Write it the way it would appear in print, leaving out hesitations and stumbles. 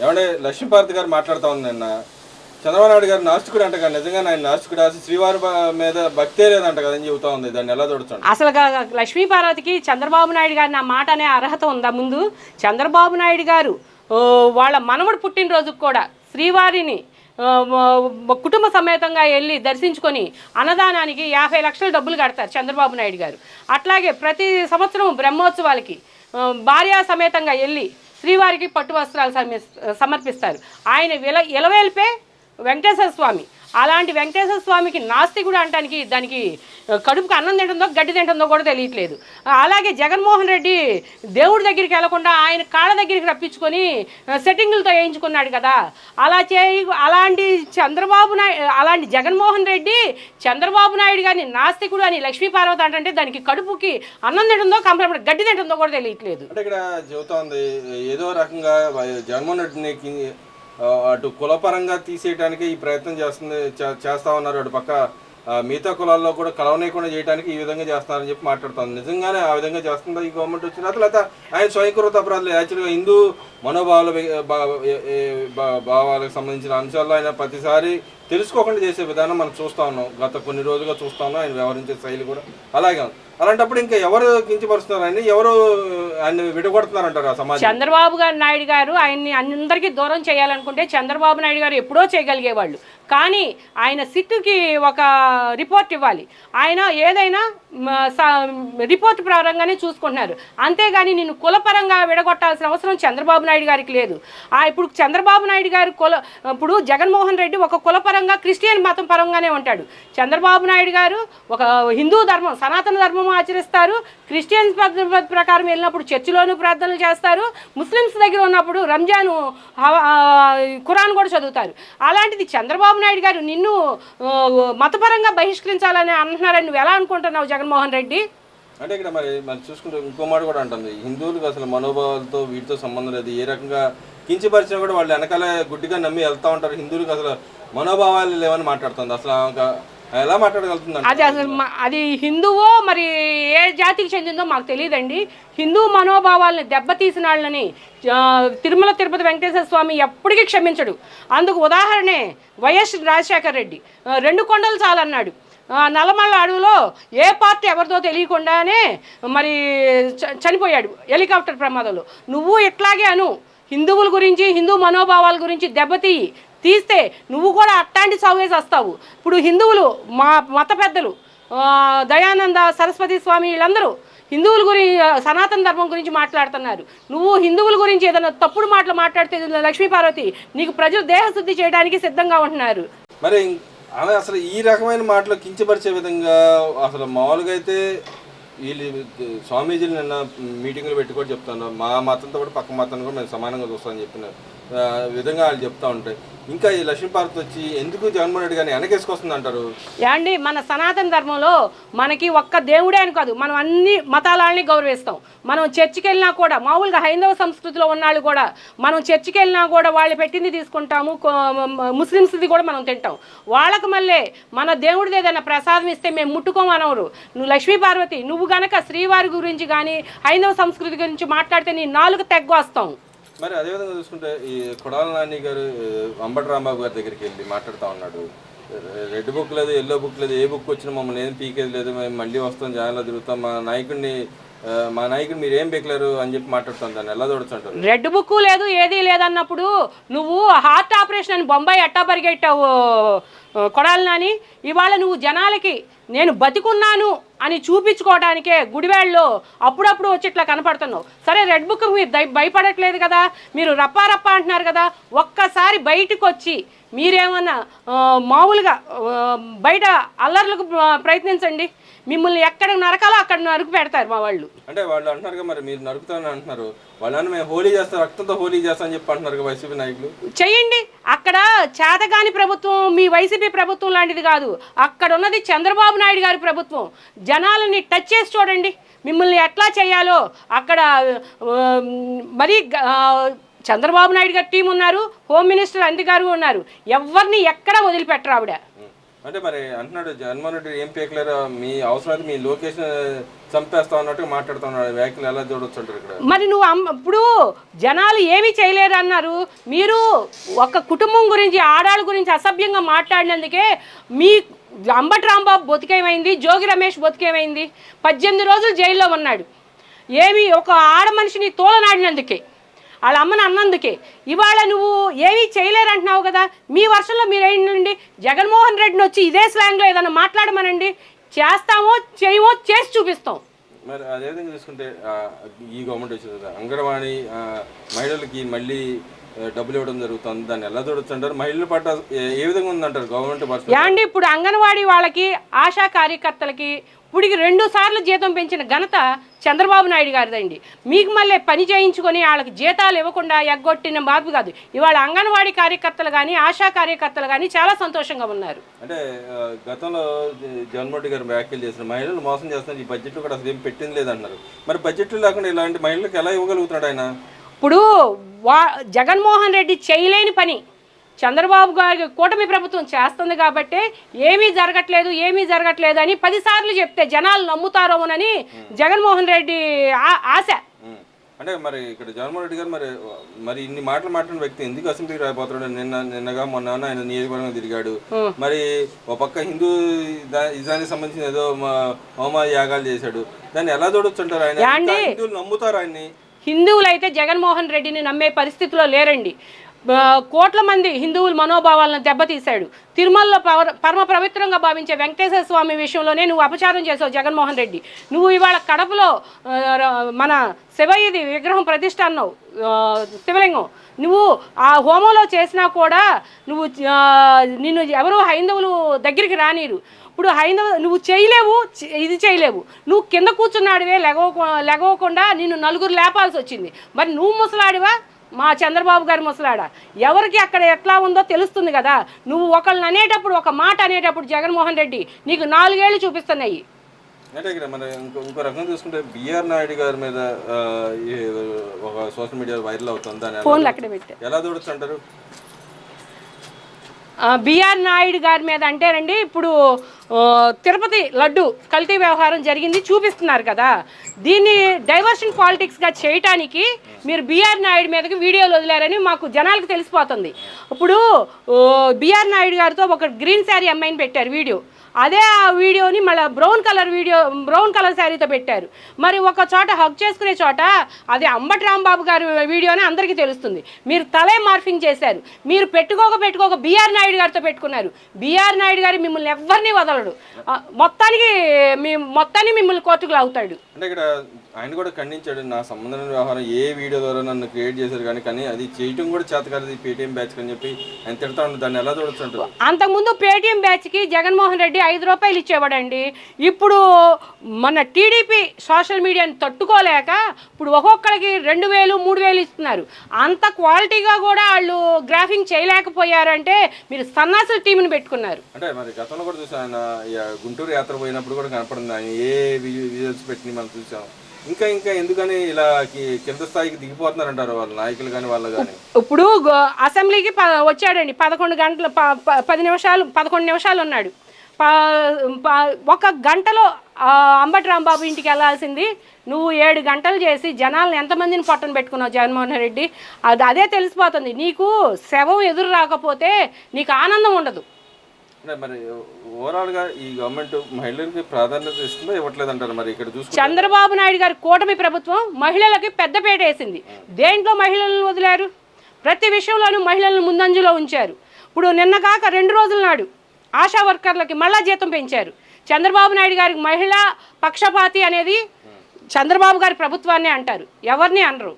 ఏమంటే లక్ష్మీపార్వతి గారు మాట్లాడుతూ ఉంది నిన్న. చంద్రబాబు నాయుడు గారు నాస్తికుడు అంట కదా, నిజంగా ఆయన నాస్తికుడు, అసలు శ్రీవారి మీద భక్తే లేదంట కదా అని చెబుతా ఉంది. దాన్ని ఎలా చూడొచ్చు? అసలు లక్ష్మీపార్వతికి చంద్రబాబు నాయుడు గారిని ఆ మాట అనే అర్హత ఉందా? ముందు చంద్రబాబు నాయుడు గారు వాళ్ళ మనవడు పుట్టినరోజుకు కూడా శ్రీవారిని కుటుంబ సమేతంగా వెళ్ళి దర్శించుకొని అన్నదానానికి 50 లక్షల డబ్బులు కడతారు చంద్రబాబు నాయుడు గారు. అట్లాగే ప్రతి సంవత్సరం బ్రహ్మోత్సవాలకి భార్యా సమేతంగా వెళ్ళి శ్రీవారికి పట్టు వస్త్రాలు సమర్పిస్తారు. ఆయన ఇలవేల్పే వెంకటేశ్వర స్వామి. అలాంటి వెంకటేశ్వర స్వామికి నాస్తికుడు అంటానికి దానికి కడుపుకి అన్నం తింటుందో గడ్డి తింటుందో కూడా తెలియట్లేదు. అలాగే జగన్మోహన్ రెడ్డి దేవుడి దగ్గరికి వెళ్లకుండా ఆయన కాళ్ళ దగ్గరికి రప్పించుకొని సెట్టింగులతో వేయించుకున్నాడు కదా. అలాంటి అలాంటి జగన్మోహన్ రెడ్డి చంద్రబాబు నాయుడు గారిని నాస్తికుడు అని లక్ష్మీపార్వతి అంటే దానికి కడుపుకి అన్నం తింటుందో కంప్లీట్ గడ్డి తింటుందో కూడా తెలియట్లేదు. అంటే ఇక్కడ చెబుతా ఉంది ఏదో రకంగా జగన్మోహన్ రెడ్డిని అటు కులపరంగా తీసేయడానికి ఈ ప్రయత్నం చేస్తా ఉన్నారు. అటు పక్క మిగతా కులాల్లో కూడా కలవనీయకుండా చేయడానికి ఈ విధంగా చేస్తున్నారని చెప్పి మాట్లాడుతుంది. నిజంగానే ఆ విధంగా చేస్తుందా ఈ గవర్నమెంట్ వచ్చిన తర్వాత? ఆయన స్వయంకృత అపరాధాలు యాక్చువల్గా హిందూ భావాలకు సంబంధించిన అంశాల్లో ఆయన ప్రతిసారి తెలుసుకోకుండా చేసే విధానం మనం చూస్తూ ఉన్నాం. గత కొన్ని రోజులుగా చూస్తూ ఉన్నాం. ఆయన వ్యవహరించే శైలి కూడా అలాగే ఉంది. అలాంటప్పుడు ఇంకా ఎవరు కించపరుస్తున్నారు ఆయన్ని, ఎవరు ఆయన విడగొడుతున్నారంటారు ఆ సమాజం? చంద్రబాబు నాయుడు గారు ఆయన్ని అందరికీ దూరం చేయాలనుకుంటే చంద్రబాబు నాయుడు గారు ఎప్పుడో చేయగలిగేవాళ్ళు. కానీ ఆయన సిట్టుకి ఒక రిపోర్ట్ ఇవ్వాలి. ఆయన ఏదైనా రిపోర్ట్ ప్రకారంగానే చూసుకుంటున్నారు. అంతేగాని నిన్ను కులపరంగా విడగొట్టాల్సిన అవసరం చంద్రబాబు నాయుడు గారికి లేదు. ఇప్పుడు చంద్రబాబు నాయుడు గారు ఇప్పుడు జగన్మోహన్ రెడ్డి ఒక కులపరంగా క్రిస్టియన్ మతం పరంగానే ఉంటాడు. చంద్రబాబు నాయుడు గారు ఒక హిందూ ధర్మం సనాతన ధర్మం ఆచరిస్తారు. క్రిస్టియన్స్ పద్ధతి ప్రకారం వెళ్ళినప్పుడు చర్చిలోనూ ప్రార్థనలు చేస్తారు. ముస్లిమ్స్ దగ్గర ఉన్నప్పుడు రంజాను ఖురాన్ కూడా చదువుతారు. అలాంటిది చంద్రబాబు నాయుడు గారు నిన్ను మతపరంగా బహిష్కరించాలని అంటున్నారని నువ్వు ఎలా అనుకుంటున్నావు జగన్మోహన్ రెడ్డి? అంటే ఇక్కడ మరి చూసుకుంటే ఇంకో మాట కూడా అంటుంది, హిందువులకు అసలు మనోభావాలతో వీటితో సంబంధం లేదు. ఏ రకంగా కించపరిచినా కూడా వాళ్ళు వెనకాల గుడ్డిగా నమ్మి వెళ్తూ ఉంటారు. హిందువులకు అసలు మనోభావాలు లేవని మాట్లాడుతుంది. అసలు ఎలా మాట్లాడగలుగుతుంది? అది హిందువో మరి ఏ జాతికి చెందిందో మాకు తెలియదండి. హిందూ మనోభావాలని దెబ్బతీసిన వాళ్ళని తిరుమల తిరుపతి వెంకటేశ్వర స్వామి ఎప్పటికీ క్షమించడు. అందుకు ఉదాహరణే వైఎస్ రాజశేఖర రెడ్డి 2 కొండలు చాలన్నాడు. నల్లమల్ల అడవిలో ఏ పార్టీ ఎవరితో తెలియకుండానే మరి చనిపోయాడు హెలికాప్టర్ ప్రమాదంలో. నువ్వు ఇట్లాగే అను, హిందువుల గురించి హిందూ మనోభావాల గురించి తీస్తే నువ్వు కూడా అట్లాంటి సాగువేసి వస్తావు. ఇప్పుడు హిందువులు మత పెద్దలు దయానంద సరస్వతి స్వామి వీళ్ళందరూ హిందువుల గురించి సనాతన ధర్మం గురించి మాట్లాడుతున్నారు. నువ్వు హిందువుల గురించి ఏదైనా తప్పుడు మాటలు మాట్లాడితే లక్ష్మీపార్వతి నీకు ప్రజలు దేహశుద్ధి చేయడానికి సిద్ధంగా ఉంటున్నారు. మరి ఆమె అసలు ఈ రకమైన మాటలు కించపరిచే విధంగా అసలు మామూలుగా అయితే వీళ్ళు స్వామీజీలు నిన్న మీటింగ్లు పెట్టి కూడా చెప్తాను, మా మతంతో కూడా పక్క మతాన్ని కూడా మేము సమానంగా చూస్తామని చెప్పిన విధంగా వాళ్ళు చెప్తూ ఉంటాయి. ఇంకా ఈ లక్ష్మీపార్వతి వచ్చి ఎందుకు జగన్మోహన్ రెడ్డి గారిని వెనకేసుకొస్తుంది అంటారు? ఏమండి, మన సనాతన ధర్మంలో మనకి ఒక్క దేవుడే అని కాదు, మనం అన్ని మతాలని గౌరవిస్తాం. మనం చర్చికి వెళ్ళినా కూడా మామూలుగా హైందవ సంస్కృతిలో ఉన్నాళ్ళు కూడా మనం చర్చికి వెళ్ళినా కూడా వాళ్ళు పెట్టింది తీసుకుంటాము. ముస్లిమ్స్ది కూడా మనం తింటాం. వాళ్ళకు మళ్ళీ మన దేవుడిది ఏదైనా ప్రసాదం ఇస్తే మేము ముట్టుకోమనవరు. నువ్వు లక్ష్మీపార్వతి నువ్వు గనక శ్రీవారి గురించి కానీ హైందవ సంస్కృతి గురించి మాట్లాడితే నీ నాలుగు తెగ్గొస్తాం. మరి అదేవిధంగా చూసుకుంటే ఈ కొడాల నాని గారు అంబటి రాంబాబు గారి దగ్గరికి వెళ్ళి మాట్లాడుతూ ఉన్నాడు. రెడ్ బుక్ లేదు, ఎల్లో బుక్ లేదు, ఏ బుక్ వచ్చినా మమ్మల్ని ఏం పీకేది లేదు, మేము మళ్ళీ వస్తాం, జనాల్లో తిరుగుతాం, మా నాయకుడిని మీరు ఏం పీకలేరు అని చెప్పి మాట్లాడుతాం. దాన్ని ఎలా చూడొచ్చు? రెడ్ బుక్ లేదు, ఏదీ లేదన్నప్పుడు నువ్వు హార్ట్ ఆపరేషన్ అని బొంబాయి ఎట్టా పరిగెట్టావు కొడాలి నాని? ఇవాళ నువ్వు జనాలకి నేను బతికున్నాను అని చూపించుకోవడానికే గుడివాడలో అప్పుడప్పుడు వచ్చి ఇట్లా కనపడుతున్నావు. సరే, రెడ్ బుక్ మీరు భయపడట్లేదు కదా, మీరు రప్పా అంటున్నారు కదా. ఒక్కసారి బయటకు వచ్చి మీరేమన్నా మామూలుగా బయట అల్లర్లకు ప్రయత్నించండి. మిమ్మల్ని ఎక్కడ నరకాలో అక్కడ నరుకు పెడతారు మా వాళ్ళు. అంటే వాళ్ళు అంటున్నారు మరి మీరు నరుకుతారని అంటున్నారు. వాళ్ళని మేము హోలీ చేస్తాం, రక్తంతో హోలీ చేస్తాం అని చెప్పి అంటున్నారు వైసీపీ నాయకులు. చెయ్యండి. అక్కడ చేతగాని ప్రభుత్వం మీ వైసీపీ ప్రభుత్వం లాంటిది కాదు. అక్కడ ఉన్నది చంద్రబాబు నాయుడు గారి ప్రభుత్వం. జనాలని టచ్ చేసి చూడండి మిమ్మల్ని ఎట్లా చేయాలో. అక్కడ మరీ చంద్రబాబు నాయుడు గారి టీం ఉన్నారు, హోమ్ మినిస్టర్ అంది గారు ఉన్నారు. ఎవరిని ఎక్కడ వదిలిపెట్టరు ఆవిడ. అంటే మరి అంటున్నాడు జగన్మోహన్ రెడ్డి ఏం పీకలేరు, మీ అవసరమైతే మీ లొకేషన్ చంపేస్తా ఉన్నట్టుగా మాట్లాడుతూ ఉన్నాడు. వ్యాఖ్యలు ఎలా చూడొచ్చు అంటారు ఇక్కడ? మరి నువ్వు ఇప్పుడు జనాలు ఏమీ చేయలేరు అన్నారు. మీరు ఒక కుటుంబం గురించి, ఆడాళ్ళ గురించి అసభ్యంగా మాట్లాడినందుకే మీ అంబటి రాంబాబు బతికేమైంది, జోగి రమేష్ బతికేమైంది, 18 రోజులు జైల్లో ఉన్నాడు. ఏమి ఒక ఆడ మనిషిని తోలనాడినందుకే, వాళ్ళ అమ్మని అన్నందుకే. ఇవాళ నువ్వు ఏమీ చేయలేరంటున్నావు కదా. మీ వర్షంలో మీరు ఏంటండి, జగన్మోహన్ రెడ్డిని వచ్చి ఇదే స్లాంగ్లో ఏదైనా మాట్లాడమనండి, చేస్తామో చేయమో చేసి చూపిస్తాం. మరి అదేవిధంగా చూసుకుంటే ఈ గవర్నమెంట్ వచ్చింది అంగన్వాడీ మహిళలకి మళ్ళీ డబ్బులు ఇవ్వడం జరుగుతుంది, దాన్ని ఎలా చూడొచ్చు అంటారు? మహిళల పట్ల ఏ విధంగా ఉందంటారు గవర్నమెంట్? యాండి ఇప్పుడు అంగన్వాడీ వాళ్ళకి, ఆశా కార్యకర్తలకి ఇప్పటికి 2 సార్లు జీతం పెంచిన ఘనత చంద్రబాబు నాయుడు గారిదండి. మీకు మళ్ళీ పని చేయించుకొని వాళ్ళకి జీతాలు ఇవ్వకుండా ఎగ్గొట్టిన బాబు కాదు. ఇవాళ అంగన్వాడీ కార్యకర్తలు కానీ, ఆశా కార్యకర్తలు కానీ చాలా సంతోషంగా ఉన్నారు. అంటే గతంలో జగన్మోహన్ రెడ్డి గారు వ్యాఖ్యలు చేసిన మహిళలు మోసం చేస్తున్నారు, ఈ బడ్జెట్లో కూడా అసలు ఏం పెట్టింది లేదన్నారు. మరి బడ్జెట్లో లేకుండా ఇలాంటి మహిళలకు ఎలా ఇవ్వగలుగుతున్నాడు ఆయన? ఇప్పుడు జగన్మోహన్ రెడ్డి చేయలేని పని చంద్రబాబు గారి కూటమి ప్రభుత్వం చేస్తుంది కాబట్టి ఏమీ జరగట్లేదు అని 10 సార్లు చెప్తే జనాలు నమ్ముతారోమోనని జగన్మోహన్ రెడ్డి ఆశ. అంటే మరి ఇక్కడ జగన్మోహన్ రెడ్డి గారు మరి ఇన్ని మాటలు మాట్లాడిన వ్యక్తి ఎందుకు అసెంబ్లీకి రాబోతున్నాడు? నిన్నగా మొన్న ఆయన నియోజకవర్గం తిరిగాడు. మరి ఒక పక్క హిందూ ఇజానికి సంబంధించిన ఏదో హోమ యాగాలు చేశాడు, దాన్ని ఎలా చూడొచ్చు అంటారు? ఆయన హిందువులు నమ్ముతారు ఆయన్ని? హిందువులు అయితే జగన్మోహన్ రెడ్డిని నమ్మే పరిస్థితిలో లేరండి. కోట్ల మంది హిందువుల మనోభావాలను దెబ్బతీశాడు. తిరుమలలో పరమ పవిత్రంగా భావించే వెంకటేశ్వర స్వామి విషయంలోనే నువ్వు అపచారం చేసావు జగన్మోహన్ రెడ్డి. నువ్వు ఇవాళ కడపలో మన శివయ్యది విగ్రహం ప్రతిష్ట అన్నావు, శివలింగం. నువ్వు ఆ హోమంలో చేసినా కూడా నిన్ను ఎవరు హైందవులు దగ్గరికి రానిరు. ఇప్పుడు నువ్వు చేయలేవు, ఇది చేయలేవు. నువ్వు కింద కూర్చున్నాడివే లెగవకుండా నిన్ను 4 లేపాల్సి వచ్చింది. మరి నువ్వు ముసలాడివా, మా చంద్రబాబు గారి ముసలాడా? ఎవరికి అక్కడ ఎట్లా ఉందో తెలుస్తుంది కదా. నువ్వు ఒకళ్ళని అనేటప్పుడు, ఒక మాట అనేటప్పుడు జగన్మోహన్ రెడ్డి నీకు 4 ఏళ్ళు చూపిస్తున్నాయి. అంటే ఇక్కడ మన ఇంకో రకంగా చూసుకుంటే బిఆర్ నాయుడు గారి మీద ఒక సోషల్ మీడియా వైరల్ అవుతుంది, దాన్ని ఫోన్లు అక్కడే పెట్టా, ఎలా చూడొచ్చు అంటారు? బిఆర్ నాయుడు గారి మీద అంటేనండి, ఇప్పుడు తిరుపతి లడ్డు కల్తీ వ్యవహారం జరిగింది చూపిస్తున్నారు కదా. దీన్ని డైవర్షన్ పాలిటిక్స్గా చేయటానికి మీరు బిఆర్ నాయుడు మీదకి వీడియోలు వదిలారని మాకు జనాలకు తెలిసిపోతుంది. ఇప్పుడు బిఆర్ నాయుడు గారితో ఒక గ్రీన్ శారీ అమ్మాయిని పెట్టారు వీడియో. అదే ఆ వీడియోని మళ్ళీ బ్రౌన్ కలర్ శారీతో పెట్టారు. మరి ఒక చోట హగ్ చేసుకునే చోట అది అంబటి రాంబాబు గారి వీడియోని అందరికీ తెలుస్తుంది. మీరు తలే మార్ఫింగ్ చేశారు. మీరు పెట్టుకోక బిఆర్ నాయుడు గారితో పెట్టుకున్నారు. బిఆర్ నాయుడు గారి మిమ్మల్ని ఎవరిని వదలడు, మొత్తాన్ని మిమ్మల్ని కోర్టుకు లాగుతాడు. అంటే ఇక్కడ ఆయన కూడా ఖండించాడు, నా సంబంధం వ్యవహారం ఏ వీడియో ద్వారా నన్ను క్రియేట్ చేశారు కానీ అది చేయటం కూడా చేత కాదు పేటీఎం బ్యాచ్ అని చెప్పి ఆయన తిడతా ఉంటాడు. దాన్ని ఎలా చూడొచ్చు? అంతకుముందు పేటీఎం బ్యాచ్కి జగన్మోహన్ రెడ్డి 5 రూపాయలు ఇచ్చేవాడండి. ఇప్పుడు మన టీడీపీ సోషల్ మీడియాని తట్టుకోలేక ఇప్పుడు ఒక్కొక్కరికి 2000, 3000 ఇస్తున్నారు. అంత క్వాలిటీగా కూడా వాళ్ళు గ్రాఫింగ్ చేయలేకపోయారంటే మీరు సన్నాసుల టీంని పెట్టుకున్నారు. అంటే మరి గతంలో కూడా చూసాం, ఆయన గుంటూరు యాత్ర పోయినప్పుడు కూడా కనపడింది, ఆయన ఏ విజువల్స్ పెట్టి మనం చూసాం. ఇంకా ఎందుకని ఇలా కింద స్థాయికి దిగిపోతున్నారంటారు వాళ్ళ నాయకులు కానీ వాళ్ళు కానీ? ఇప్పుడు అసెంబ్లీకి వచ్చాడండి, 11 నిమిషాలు ఉన్నాడు. 1 గంటలో అంబటి రాంబాబు ఇంటికి వెళ్ళాల్సింది నువ్వు 7 గంటలు చేసి జనాలను ఎంతమందిని పట్టణ పెట్టుకున్నావు జగన్మోహన్ రెడ్డి? అదే తెలిసిపోతుంది. నీకు శవం ఎదురు రాకపోతే నీకు ఆనందం ఉండదు. అంటే మరి ఓవరాల్గా ఈ గవర్నమెంట్ మహిళలకి ప్రాధాన్యత ఇస్తుందో ఇవ్వట్లేదు అంటారు? మరి ఇక్కడ చూసుకుంటే చంద్రబాబు నాయుడు గారి కూటమి ప్రభుత్వం మహిళలకి పెద్దపేట వేసింది. దేంట్లో మహిళలను వదిలారు? ప్రతి విషయంలోనూ మహిళలను ముందంజలో ఉంచారు. ఇప్పుడు నిన్న కాక 2 రోజుల నాడు ఆశా వర్కర్లకి మళ్ళా జీతం పెంచారు. చంద్రబాబు నాయుడు గారికి మహిళా పక్షపాతి అనేది చంద్రబాబు గారి ప్రభుత్వాన్ని అంటారు, ఎవరిని అనరు.